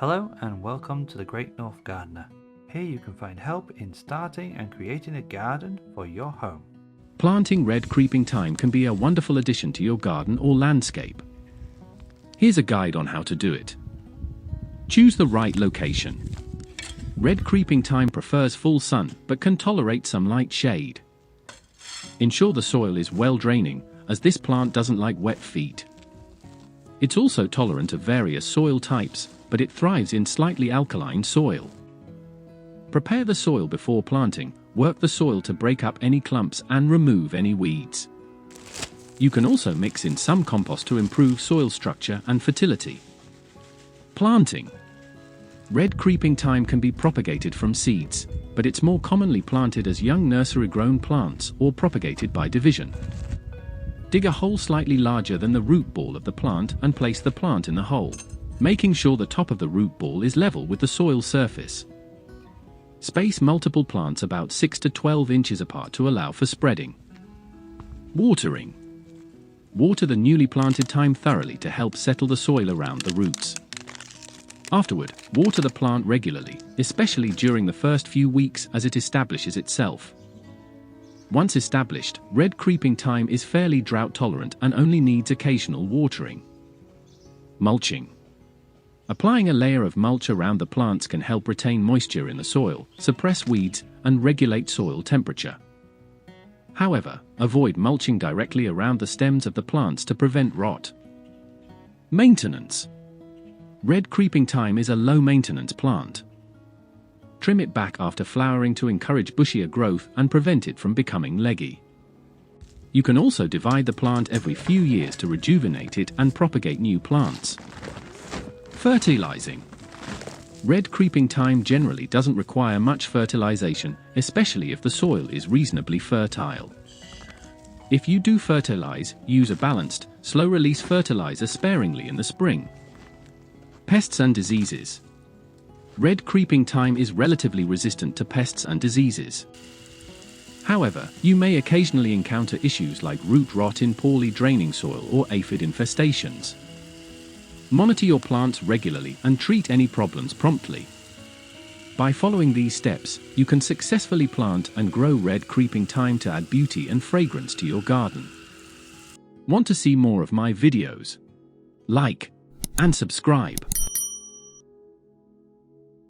Hello and welcome to the Great North Gardener. Here you can find help in starting and creating a garden for your home. Planting red creeping thyme can be a wonderful addition to your garden or landscape. Here's a guide on how to do it. Choose the right location. Red creeping thyme prefers full sun but can tolerate some light shade. Ensure the soil is well draining, as this plant doesn't like wet feet. It's also tolerant of various soil types, but it thrives in slightly alkaline soil. Prepare the soil before planting, work the soil to break up any clumps and remove any weeds. You can also mix in some compost to improve soil structure and fertility. Planting. Red creeping thyme can be propagated from seeds, but it's more commonly planted as young nursery-grown plants or propagated by division. Dig a hole slightly larger than the root ball of the plant and place the plant in the hole, making sure the top of the root ball is level with the soil surface. Space multiple plants about 6 to 12 inches apart to allow for spreading. Watering. Water the newly planted thyme thoroughly to help settle the soil around the roots. Afterward, water the plant regularly, especially during the first few weeks as it establishes itself. Once established, red creeping thyme is fairly drought tolerant and only needs occasional watering. Mulching. Applying a layer of mulch around the plants can help retain moisture in the soil, suppress weeds, and regulate soil temperature. However, avoid mulching directly around the stems of the plants to prevent rot. Maintenance. Red creeping thyme is a low-maintenance plant. Trim it back after flowering to encourage bushier growth and prevent it from becoming leggy. You can also divide the plant every few years to rejuvenate it and propagate new plants. Fertilizing. Red creeping thyme generally doesn't require much fertilization, especially if the soil is reasonably fertile. If you do fertilize, use a balanced, slow-release fertilizer sparingly in the spring. Pests and diseases. Red creeping thyme is relatively resistant to pests and diseases. However, you may occasionally encounter issues like root rot in poorly draining soil or aphid infestations. Monitor your plants regularly and treat any problems promptly. By following these steps, you can successfully plant and grow red creeping thyme to add beauty and fragrance to your garden. Want to see more of my videos? Like and subscribe.